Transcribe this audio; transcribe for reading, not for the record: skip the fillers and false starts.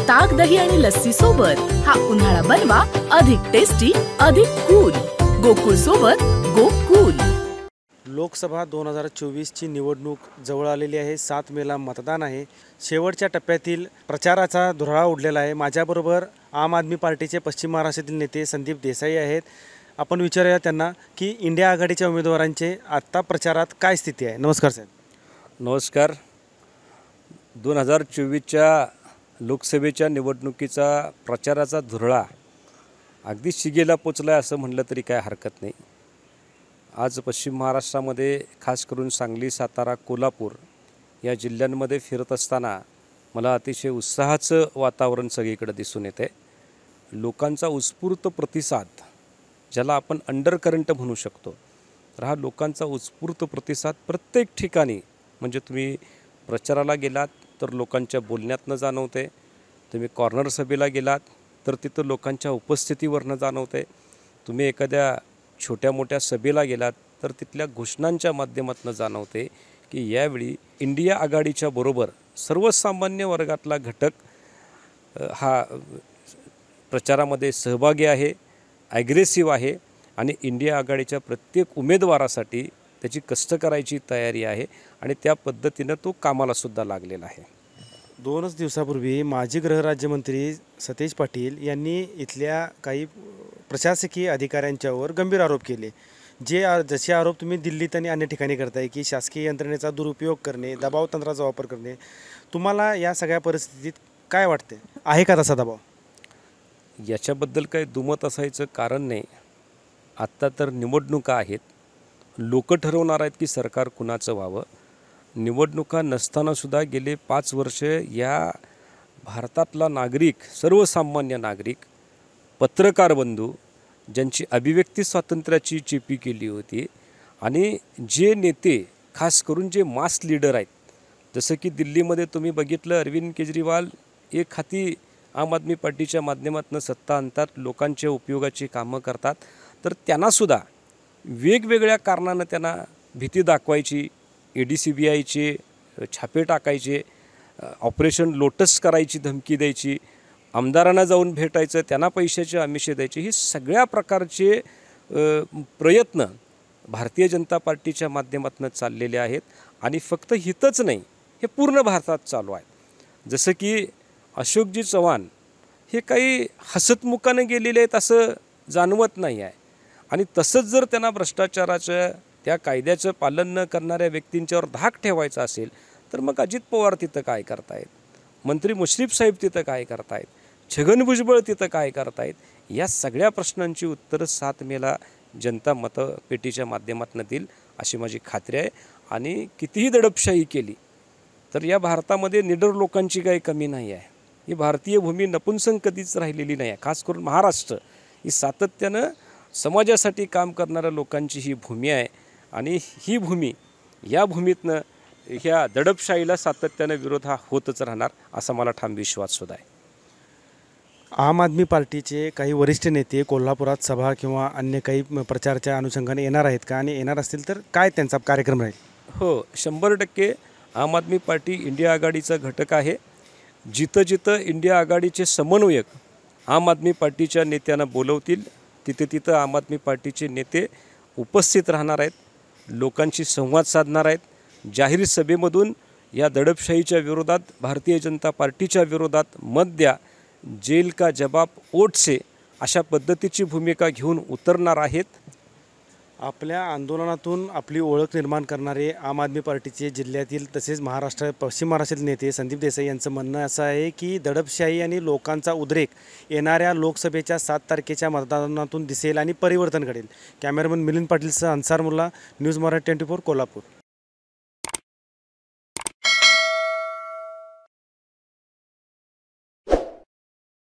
ताक, दही आणि लस्सी सोबत हा उन्हाळा बनवा अधिक टेस्टी, अधिक कूल। गोकुळ सोबत गोकुळ। लोकसभा 2024 ची निवडणूक जवळ आलेली आहे। 7 मेला मतदान आहे। शेवटच्या टप्प्यातील प्रचाराचा धुरळा उडलेला आहे। माझ्याबरोबर आम आदमी पार्टीचे पश्चिम महाराष्ट्रातील नेते संदीप देसाई आहेत। आपण विचारूया त्यांना की इंडिया आघाडीच्या उमेदवारांचे आता प्रचारात काय स्थिती आहे। नमस्कार साहेब। नमस्कार। 2024च्या लोकसभेच्या निवडणुकीचा प्रचाराचा धुरळा अगदी शिगेला पोचला असं म्हटलं तरी काय हरकत नाही। आज पश्चिम महाराष्ट्रामध्ये खास करून सांगली, सातारा, कोल्हापूर या जिल्ह्यांमध्ये फिरत असताना मला अतिशय उत्साहाचं वातावरण सगळीकडे दिसून येते। लोकांचा उत्स्फूर्त प्रतिसाद, ज्याला आपण अंडरकरंट म्हणू शकतो, तर हा लोकांचा उत्स्फूर्त प्रतिसाद प्रत्येक ठिकाणी, म्हणजे तुम्ही प्रचाराला गेलात तर लोकांच्या बोलण्यातनं जाणवते, तुम्ही कॉर्नर सभेला गेलात तर तिथं लोकांच्या उपस्थितीवरनं जाणवते, तुम्ही एखाद्या छोट्या मोठ्या सभेला गेलात तर तिथल्या घोषणांच्या माध्यमातून जाणवते की यावेळी इंडिया आघाडीच्या बरोबर सर्वसामान्य वर्गातला घटक हा प्रचारामध्ये सहभागी आहे, ॲग्रेसिव्ह आहे आणि इंडिया आघाडीच्या प्रत्येक उमेदवारासाठी त्याची कष्ट करायची तयारी आहे आणि त्या पद्धतीनं तो कामालासुद्धा लागलेला आहे। 2 दिवसापूर्वी माजी गृहराज्यमंत्री सतेज पाटील यांनी इथल्या काही प्रशासकीय अधिकाऱ्यांच्यावर गंभीर आरोप केले, जसे आरोप तुम्ही दिल्लीत आणि अन्य ठिकाणी करताय की शासकीय यंत्रणेचा दुरुपयोग करणे, दबाव तंत्राचा वापर करणे। तुम्हाला या सगळ्या परिस्थितीत काय वाटते, आहे का तसा दबाव? याच्याबद्दल काही दुमत असायचं कारण नाही। आत्ता तर निवडणुका आहेत, लोक ठरवणार आहेत की सरकार कुणाचं व्हावं। निवडणुका नसतानासुद्धा गेले 5 वर्ष या भारतातला नागरिक, सर्वसामान्य नागरिक, पत्रकार बंधू, ज्यांची अभिव्यक्ती स्वातंत्र्याची चेपी केली होती आणि जे नेते, खास करून जे मास लीडर आहेत, जसं की दिल्लीमध्ये तुम्ही बघितलं अरविंद केजरीवाल एक हाती आम आदमी पार्टीच्या माध्यमातून सत्ता आणतात, लोकांच्या उपयोगाची कामं करतात, तर त्यांनासुद्धा वेगवेगळ्या कारणानं त्यांना भीती दाखवायची, ED-CBIचे छापे टाकायचे, ऑपरेशन लोटस करायची धमकी द्यायची, आमदारांना जाऊन भेटायचं, त्यांना पैशाचे आमिषे द्यायचे, ही सगळ्या प्रकारचे प्रयत्न भारतीय जनता पार्टीच्या माध्यमातून चाललेले आहेत आणि फक्त हितच नाही, हे पूर्ण भारतात चालू आहे। जसं की अशोकजी चव्हाण हे काही हसतमुखाने गेलेले आहेत असं जाणवत नाही आहे आणि तसंच जर त्यांना भ्रष्टाचाराचं, त्या कायद्याचं पालन न करणाऱ्या व्यक्तींच्यावर धाक ठेवायचा असेल तर मग अजित पवार तिथं काय करतायत, मंत्री मुश्रीफ साहेब तिथं काय करतायत, छगन भुजबळ तिथं काय करतायत, या सगळ्या प्रश्नांची उत्तरं 7 मेला जनता मतपेटीच्या माध्यमातून देईल अशी माझी खात्री आहे। आणि कितीही दडपशाही केली तर या भारतामध्ये निडर लोकांची काही कमी नाही आहे। ही भारतीय भूमी नपुंसक कधीच राहिलेली नाही आहे। खास करून महाराष्ट्र ही सातत्यानं समाजासाठी काम करणाऱ्या लोकांची ही भूमी आहे आणि ही भूमी, या भूमीतनं ह्या दडपशाहीला सातत्यानं विरोध हा होतच राहणार असा मला ठाम विश्वाससुद्धा आहे। आम आदमी पार्टीचे काही वरिष्ठ नेते कोल्हापुरात सभा किंवा अन्य काही प्रचाराच्या अनुषंगाने येणार आहेत का, आणि येणार असतील तर काय त्यांचा कार्यक्रम राहील? हो, 100% आम आदमी पार्टी इंडिया आघाडीचा घटक आहे। जिथं जिथं इंडिया आघाडीचे समन्वयक आम आदमी पार्टीच्या नेत्यांना बोलवतील तिथे तिथं आम आदमी पार्टीचे नेते उपस्थित राहणार आहेत, लोकांशी संवाद साधणार आहेत। जाहीर सभेमधून या दडपशाहीच्या विरोधात, भारतीय जनता पार्टीच्या विरोधात मत द्या, जेल का जवाब वोट से, अशा पद्धतीची भूमिका घेऊन उतरणार आहेत। आपल्या आंदोलनातून आपली ओळख निर्माण करणारे आम आदमी पार्टीचे जिल्ह्यातील तसेच पश्चिम महाराष्ट्रातील नेते संदीप देसाई यांचं म्हणणं असं आहे की दडपशाही आणि लोकांचा उद्रेक येणाऱ्या लोकसभेच्या 7 तारखेच्या मतदानातून दिसेल आणि परिवर्तन घडेल। कॅमेरामन मिलिंद पाटीलसह अन्सार मुल्ला, न्यूज मराठी 24, कोल्हापूर।